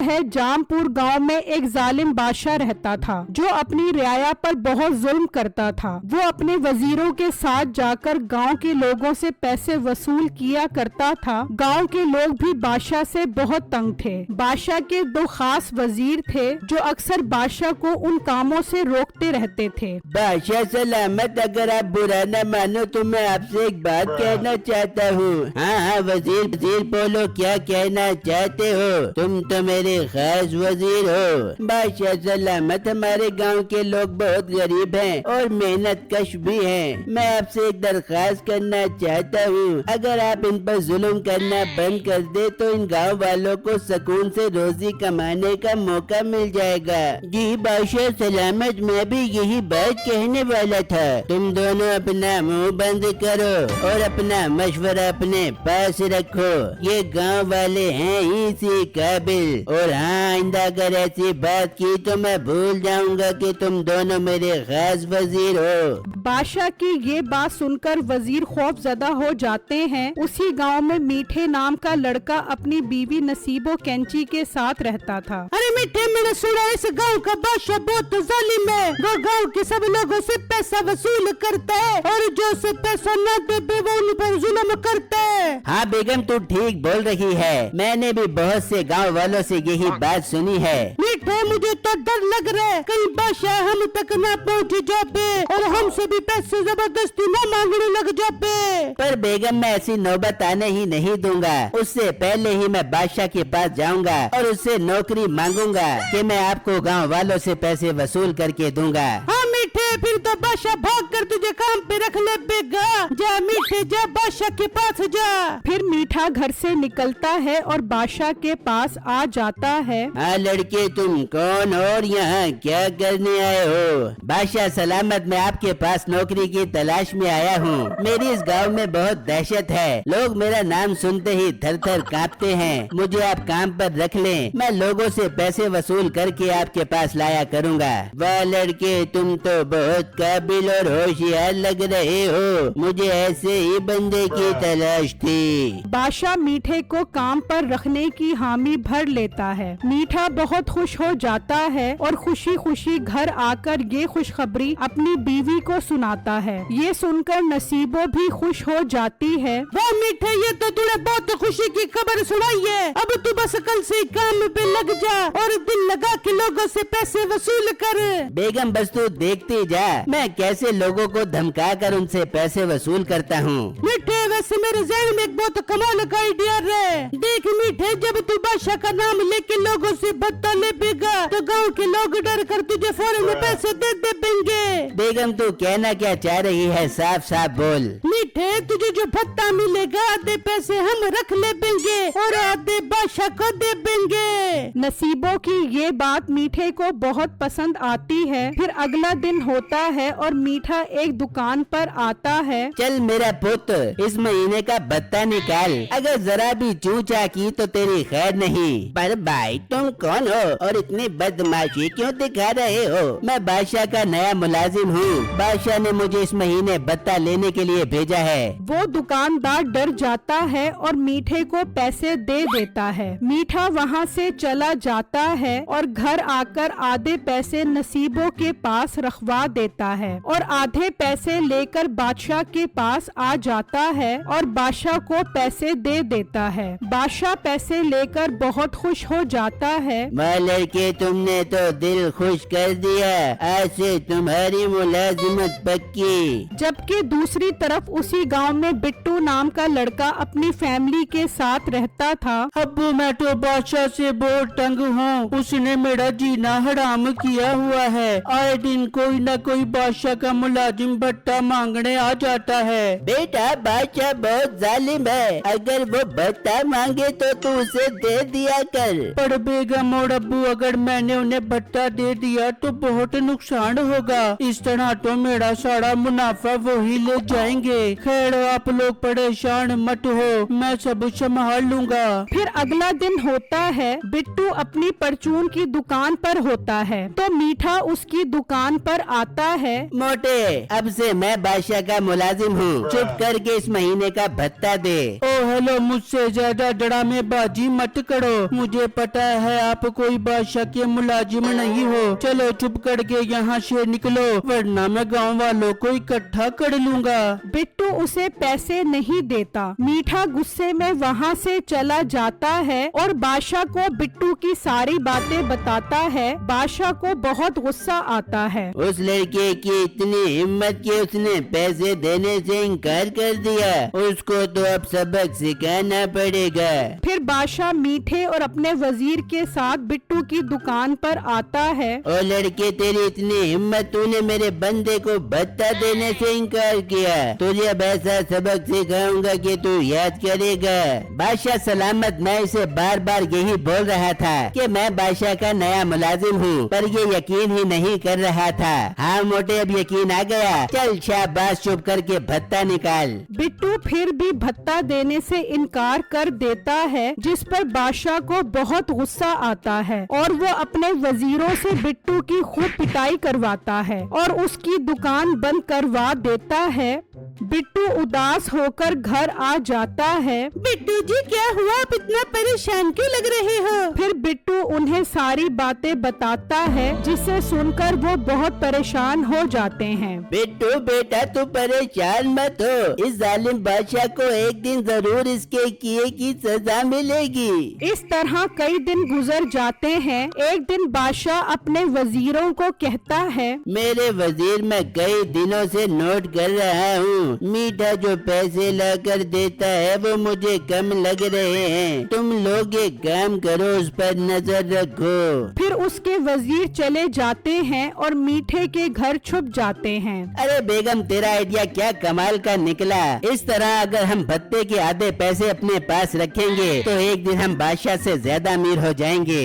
ہے جامپور گاؤں میں ایک ظالم بادشاہ رہتا تھا جو اپنی رعایا پر بہت ظلم کرتا تھا۔ وہ اپنے وزیروں کے ساتھ جا کر گاؤں کے لوگوں سے پیسے وصول کیا کرتا تھا۔ گاؤں کے لوگ بھی بادشاہ سے بہت تنگ تھے۔ بادشاہ کے دو خاص وزیر تھے جو اکثر بادشاہ کو ان کاموں سے روکتے رہتے تھے۔ بادشاہ سلامت، اگر آپ برا نہ مانو تو میں آپ سے ایک بات کہنا چاہتا ہوں۔ ہاں وزیر بولو، کیا کہنا چاہتے ہو؟ تم تو میرے خاص وزیر ہو۔ بادشاہ سلامت، ہمارے گاؤں کے لوگ بہت غریب ہیں اور محنت کش بھی ہیں۔ میں آپ سے ایک درخواست کرنا چاہتا ہوں، اگر آپ ان پر ظلم کرنا بند کر دے تو ان گاؤں والوں کو سکون سے روزی کمانے کا موقع مل جائے گا۔ جی بادشاہ سلامت، میں بھی یہی بات کہنے والا تھا۔ تم دونوں اپنا منہ بند کرو اور اپنا مشورہ اپنے پاس رکھو۔ یہ گاؤں والے ہیں اسی قابل، اور ہاں آئندہ اگر ایسی بات کی تو میں بھول جاؤں گا کہ تم دونوں میرے خاص وزیر ہو۔ بادشاہ کی یہ بات سن کر وزیر خوف زدہ ہو جاتے ہیں۔ اسی گاؤں میں میٹھے نام کا لڑکا اپنی بیوی نصیبو کینچی کے ساتھ رہتا تھا۔ ارے میٹھے، میں نے سنا اس گاؤں کا بادشاہ بہت ظالم ہے۔ وہ گاؤں کے سب لوگوں سے پیسہ وصول کرتا ہے اور جو اسے پیسہ نہ دے وہ ان پر ظلم کرتا ہے۔ ہاں بیگم، تو ٹھیک بول رہی ہے، میں نے بھی بہت سے گاؤں والوں سے یہی بات سنی ہے۔ میٹھے، مجھے تو ڈر لگ رہا ہے کہیں بادشاہ ہم تک نہ پہنچ جائے اور ہم سے بھی پیسے زبردستی نہ مانگنے لگ جائے۔ پر بیگم، میں ایسی نوبت آنے ہی نہیں دوں گا۔ اس سے پہلے ہی میں بادشاہ کے پاس جاؤں گا اور اس سے نوکری مانگوں گا کہ میں آپ کو گاؤں والوں سے پیسے وصول کر کے دوں گا۔ ہاں میٹھے، پھر تو بادشاہ بھاگ کر تجھے کام پہ رکھ لے گا۔ جا میٹھے، جا بادشاہ کے پاس جا۔ پھر میٹھا گھر سے نکلتا ہے اور بادشاہ کے پاس آ جاتا ہے۔ ہاں لڑکے، تم کون اور یہاں کیا کرنے آئے ہو؟ بادشاہ سلامت، میں آپ کے پاس نوکری کی تلاش میں آیا ہوں۔ میری اس گاؤں میں بہت دہشت ہے، لوگ میرا نام سنتے ہی تھر تھر کانپتے ہیں۔ مجھے آپ کام پر رکھ لیں، میں لوگوں سے پیسے وصول کر کے آپ کے پاس لایا کروں گا۔ واہ لڑکے، تم تو بہت قابل اور ہوشیار لگ رہے ہو، مجھے ایسے ہی بندے کی تلاش تھی۔ بادشاہ میٹھے کو کام پر رکھنے کی حامی بھر لیتا ہے۔ میٹھا بہت خوش ہو جاتا ہے اور خوشی خوشی گھر آ کر یہ خوشخبری اپنی بیوی کو سناتا ہے۔ یہ سن کر نصیبو بھی خوش ہو جاتی ہے۔ واہ میٹھے، یہ تو تجھے بہت خوشی کی خبر سنائی ہے۔ اب تو بس کل سے کام پہ لگ جا اور دل لگا کے لوگوں سے پیسے وصول کر۔ بیگم بس تو دیکھتی جا میں کیسے لوگوں کو دھمکا کر ان سے پیسے وصول کرتا ہوں۔ میٹھے، ویسے میرے ذہن میں ایک بہت کمال کا آئیڈیا ہے۔ دیکھ میٹھے، جب تو بادشاہ کا نام لے کے لوگوں سے بھتہ لے گا تو گاؤں کے لوگ ڈر کر تجھے فوراً پیسے دے دیں گے۔ بیگم تو کہنا کیا چاہ رہی ہے؟ صاف صاف بول۔ میٹھے، تجھے جو بھتہ ملے گا آدھے پیسے ہم رکھ لے گے اور آدھے بادشاہ کو دے دیں گے۔ نصیبو کی یہ بات میٹھے کو بہت پسند آتی ہے۔ پھر اگلا دن ہوتا ہے اور میٹھا ایک دکان پر آتا ہے۔ چل میرا پت، اس مہینے کا بھتہ نکال، اگر ذرا بھی چوچا کی تو تیری خیر نہیں۔ پر بھائی تم کون ہو اور اتنی بدماشی کیوں دکھا رہے ہو؟ میں بادشاہ کا نیا ملازم ہوں، بادشاہ نے مجھے اس مہینے بھتہ لینے کے لیے بھیجا ہے۔ وہ دکاندار ڈر جاتا ہے اور میٹھے کو پیسے دے دیتا ہے۔ میٹھا وہاں سے چلا جاتا ہے اور گھر آ کر آدھے پیسے نصیبو کے پاس رکھوا دیتا ہے اور آدھے پیسے لے کر بادشاہ کے پاس آ جاتا ہے اور بادشاہ کو پیسے دے دیتا ہے۔ بادشاہ پیسے لے کر بہت خوش ہو جاتا ہے۔ واہ لڑکے، تم نے تو دل خوش کر دیا، آج سے تمہاری ملازمت پکی۔ جبکہ دوسری طرف اسی گاؤں میں بٹو نام کا لڑکا اپنی فیملی کے ساتھ رہتا تھا۔ ابو، میں تو بادشاہ سے بہت تنگ ہوں، اس نے میرا جینا حرام کیا ہوا ہے۔ آئے دن کوئی نہ کوئی بادشاہ کا ملازم بھتہ مانگنے آ جاتا ہے۔ بیٹا بادشاہ بہت ظالم ہے، اگر وہ بھتہ مانگے تو اسے دے دیا کر۔ پر بیگم اور ابو، اگر میں نے انہیں بھتہ دے دیا تو بہت نقصان ہوگا، اس طرح देना तो मेरा सारा मुनाफा वही ले जाएंगे। खैर आप लोग परेशान मत हो, मैं सब संभाल लूंगा। फिर अगला दिन होता है, बिट्टू अपनी परचून की दुकान पर होता है तो मीठा उसकी दुकान पर आता है। मोटे, अब से मैं बादशाह का मुलाजिम हूँ, चुप करके इस महीने का भत्ता दे। ओ हेलो, मुझसे ज्यादा ड्रामेबाजी मत करो, मुझे पता है आप कोई बादशाह के मुलाजिम नहीं हो। चलो चुप करके यहाँ से निकलो, वरना मैं गाँव वालों को इकट्ठा कर लूंगा। बिट्टू उसे पैसे नहीं देता। मीठा गुस्से में वहाँ से चला जाता है और बादशाह को बिट्टू की सारी बातें बताता है। बादशाह को बहुत गुस्सा आता है। उस लड़के की इतनी हिम्मत कि उसने पैसे देने से इनकार कर दिया, उसको तो अब सबक सिखाना पड़ेगा। फिर बादशाह मीठे और अपने वजीर के साथ बिट्टू की दुकान पर आता है। ओ लड़के, तेरी इतनी हिम्मत, तूने मेरे बंदे को भत्ता देने से इनकार किया, तुझे अब ऐसा सबक सिखाऊंगा कि तू याद करेगा। बादशाह सलामत, मैं इसे बार बार यही बोल रहा था कि मैं बादशाह का नया मुलाजिम हूँ, पर ये यकीन ही नहीं कर रहा था। हाँ मोटे, अब यकीन आ गया। चल शाबाश, चुप करके भत्ता निकाल। बिट्टू फिर भी भत्ता देने से इनकार कर देता है, जिस पर बादशाह को बहुत गुस्सा आता है और वो अपने वजीरों से बिट्टू की खूब पिटाई करवाता है और उसकी दुकान बंद करवा देता है। बिट्टू उदास होकर घर आ जाता है। बिट्टू जी क्या हुआ, आप इतना परेशान क्यों लग रहे हो? फिर बिट्टू उन्हें सारी बातें बताता है, जिसे सुनकर वो बहुत परेशान हो जाते हैं। बिट्टू बेटा, तू परेशान मत हो, इस जालिम बादशाह को एक दिन जरूर इसके किए की सजा मिलेगी। इस तरह कई दिन गुजर जाते हैं। एक दिन बादशाह अपने वजीरों को कहता है, मेरे वजीर, मैं कई दिनों से नोट कर रहा हूँ, मीठा जो पैसे ला कर देता है वो मुझे कम लग रहे हैं। तुम लोग एक काम करो, उस पर नजर रखो। फिर उसके वजीर चले जाते हैं और मीठे के घर छुप जाते हैं। अरे बेगम, तेरा आइडिया क्या कमाल का निकला। इस तरह अगर हम भत्ते के आधे पैसे अपने पास रखेंगे तो एक दिन हम बादशाह से ज्यादा अमीर हो जाएंगे।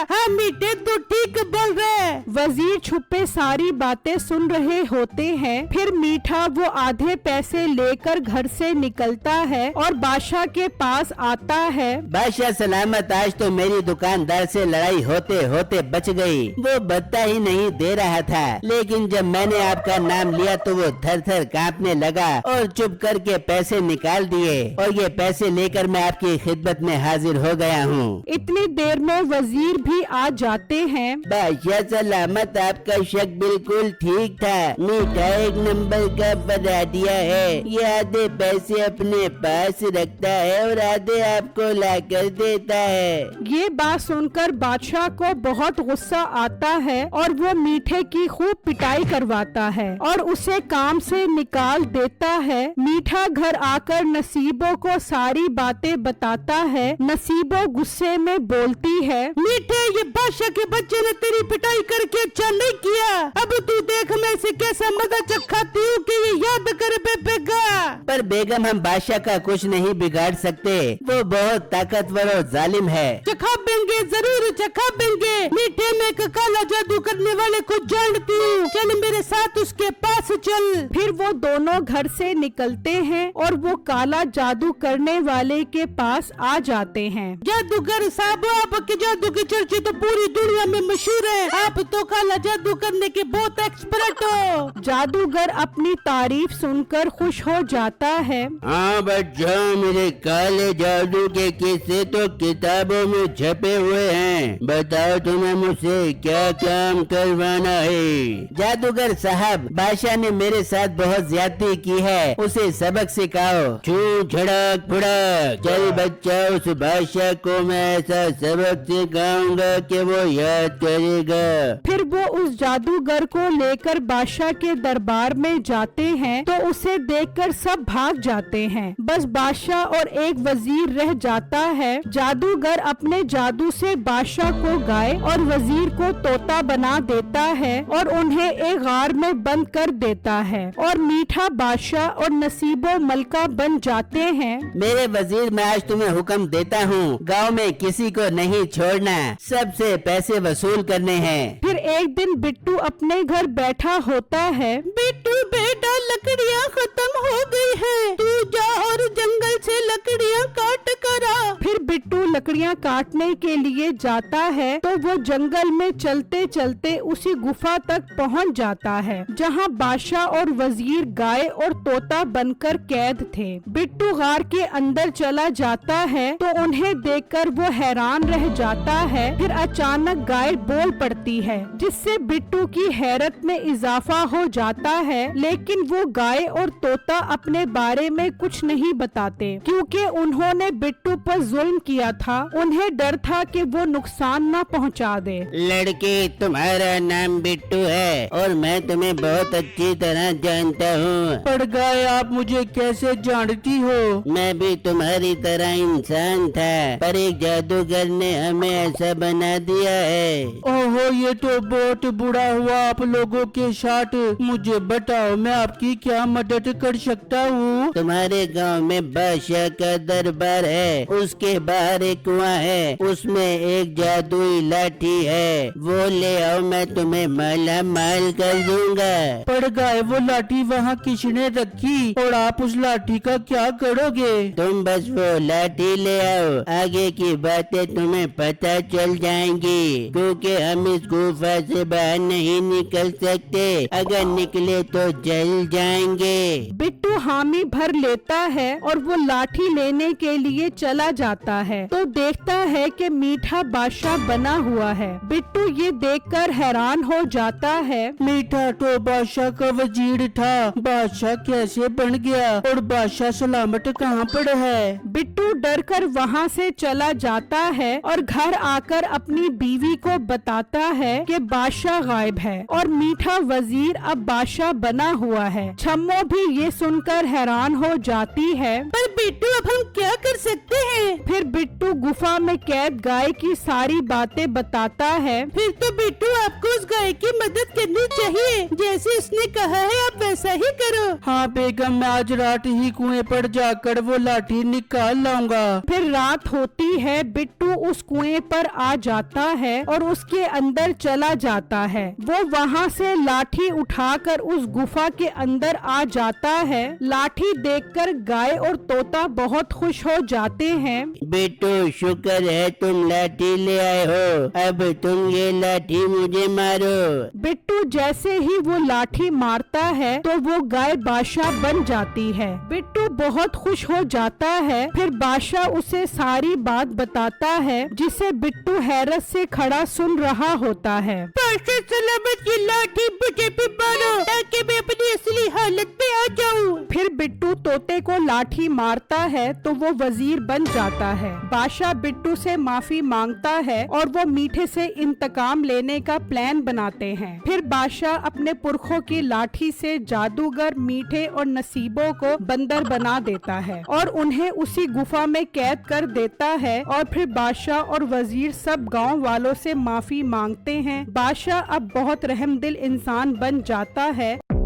हाँ मीठे, तो ठीक बोल रहे। वजीर छुपे सारी बातें सुन रहे होते हैं। फिर मीठा वो आधे पैसे लेकर घर से निकलता है और बादशाह के पास आता है। बादशाह सलामत, आज तो मेरी दुकानदार से लड़ाई होते होते बच गई। वो भत्ता ही नहीं दे रहा था, लेकिन जब मैंने आपका नाम लिया तो वो थर थर कांपने लगा और चुप करके पैसे निकाल दिए और ये पैसे लेकर मैं आपकी खिदमत में हाजिर हो गया हूँ। इतनी देर में वजीर भी आ जाते हैं। बादशाह सलामत, आपका शक बिल्कुल ठीक था, मीठा एक नंबर का बराडिया है। ये आधे पैसे अपने पास रखता है और आधे आपको लाकर देता है। ये बात सुनकर बादशाह को बहुत गुस्सा आता है और वो मीठे की खूब पिटाई करवाता है और उसे काम से निकाल देता है। मीठा घर आकर नसीबो को सारी बातें बताता है। नसीबो गुस्से में बोलती है, मीठे, ये बादशाह के बच्चे ने तेरी पिटाई करके अच्छा नहीं किया। अब तू देख मैं इसे कैसा मजा चखाती हूँ कि ये याद कर बेगा। पर बेगम, हम बादशाह का कुछ नहीं बिगाड़ सकते, वो बहुत ताकतवर और जालिम है। चखा बेंगे, जरूर चखा बेंगे। मीठे, में एक काला जादू करने वाले को जानती हूँ, चल मेरे साथ उसके पास चल। फिर वो दोनों घर से निकलते हैं और वो काला जादू करने वाले के पास आ जाते हैं। जादूगर साहब, आपके जादू की चर्चा तो पूरी दुनिया में मशहूर है, आप तो काला जादू करने के बहुत एक्सपर्ट हो। जादूगर अपनी तारीफ सुनकर खुश हो जाता है। हाँ बच्चों, मेरे काले जादू के किस्से तो किताबों में छपे हुए हैं, बताओ तुम्हें मुझसे क्या काम करवाना है। जादूगर साहब, बादशाह ने मेरे साथ बहुत ज्यादती की है, उसे सबक सिखाओ। छू झड़क फुड़क, चल बच्चा, उस बादशाह को मैं ऐसा सबक सिखाऊंगा कि वो याद करेगा। फिर वो उस जादूगर को लेकर बादशाह के दरबार में जाते हैं तो उसे देखकर सब भाग जाते हैं। बस बादशाह और एक वजीर रह जाता है। जादूगर अपने जादू से बादशाह को गाय और वजीर को तोता बना देता है और उन्हें एक गार में बंद कर देता है और मीठा बादशाह और नसीबो मलका बन जाते हैं। मेरे वजीर, मैं आज तुम्हें हुक्म देता हूँ, गांव में किसी को नहीं छोड़ना, सबसे पैसे वसूल करने हैं। फिर एक दिन बिट्टू अपने घर बैठा होता है। बिट्टू बेटा लकड़ियाँ खत्म हो गई हैं, तू जा और जंगल से लकड़ियाँ काट कर आ। फिर बिट्टू लकड़ियाँ काटने के लिए जाता है तो वो जंगल में चलते चलते उसी गुफा तक पहुँच जाता है जहाँ बादशाह और वजीर गाय और तोता बनकर कैद थे। बिट्टू गार के अंदर चला जाता है तो उन्हें देखकर वो हैरान रह जाता है। फिर अचानक गाय बोल पड़ती है जिससे बिट्टू की हैरत में इजाफा हो जाता है, लेकिन वो गाय और तोता अपने बारे में कुछ नहीं बताते क्योंकि उन्होंने बिट्टू पर जुल्म किया था। उन्हें डर था कि वो नुकसान न पहुंचा दे। लड़के, तुम्हारा नाम बिट्टू है और मैं तुम्हें बहुत अच्छी तरह जानता हूँ। पर गाय आप मुझे कैसे जानती हो? मैं भी तुम्हारी तरह इंसान था, पर एक जादूगर ने हमें ऐसा बना दिया है। ओहो, ये तो बहुत बुरा हुआ आप लोगों के साथ। मुझे बताओ मैं आपकी क्या मदद कर सकता हूँ? तुम्हारे गांव में बादशाह का दरबार है, उसके बाहर एक कुआं है, उसमें एक जादुई लाठी है, वो ले आओ, मैं तुम्हें माला माल कर दूंगा। पर गाय वो लाठी वहाँ किसने रखी और आप उस लाठी का क्या करोगे? तुम बस वो लाठी ले आओ, आगे की बातें तुम्हें पता चल जाएंगी, क्योंकि हम इस गुफा से बाहर नहीं निकल सकते, अगर निकले तो जल जाएंगे। बिट्टू हामी भर लेता है और वो लाठी लेने के लिए चला जाता है तो देखता है कि मीठा बादशाह बना हुआ है। बिट्टू ये देखकर हैरान हो जाता है। मीठा तो बादशाह का वजीर था, बादशाह कैसे बन गया और बादशाह सलामत कहाँ पर है? बिट्टू डर कर वहाँ से चला जाता है और घर आकर अपनी बीवी को बताता है कि बादशाह गायब है और मीठा वजीर अब बादशाह बना हुआ है। छम्मो भी ये सुनकर हैरान हो जाती है। पर बिट्टू अब हम क्या कर सकते हैं? फिर बिट्टू गुफा में कैद गाय की सारी बातें बताता है। फिर तो बिट्टू आपको उस गाय की मदद करनी चाहिए, जैसे उसने कहा है आप वैसा ही करो। हाँ बेगम, मैं आज रात ही कुएं पर जाकर वो लाठी निकाल लाऊंगा। फिर रात होती है। बिट्टू उस कुएं पर आ जाता है और उसके अंदर चला जाता है। वो वहाँ से लाठी उठाकर उस गुफा के अंदर आ जाता है। लाठी देखकर गाय और तोता बहुत खुश हो जाते हैं। बिट्टू, शुक्र है तुम लाठी ले आए हो, अब तुम ये लाठी मुझे मारो। बिट्टू जैसे ही वो लाठी मारता है तो वो गाय बादशाह बन जाती है। बिट्टू बहुत खुश हो जाता है। फिर बादशाह उसे सारी बात बताता है जिसे बिट्टू हैरत से खड़ा सुन रहा होता है। बादशाह सलामत की लाठी मुझे भी मारो ताकि मैं अपनी असली हालत में आ जाऊं। फिर बिट्टू तोते को लाठी मारता है तो वो वजीर बन जाता है। बादशाह बिट्टू से माफी मांगता है और वो मीठे से इंतकाम लेने का प्लान बनाते हैं। फिर बादशाह अपने पुरखों की लाठी से जादूगर मीठे और नसीबों को बंदर बना देता है और उन्हें उसी गुफा में कैद कर देता है। और फिर बादशाह और वजीर सब गांव वालों से माफी मांगते हैं। बादशाह अब बहुत रहमदिल इंसान बन जाता है।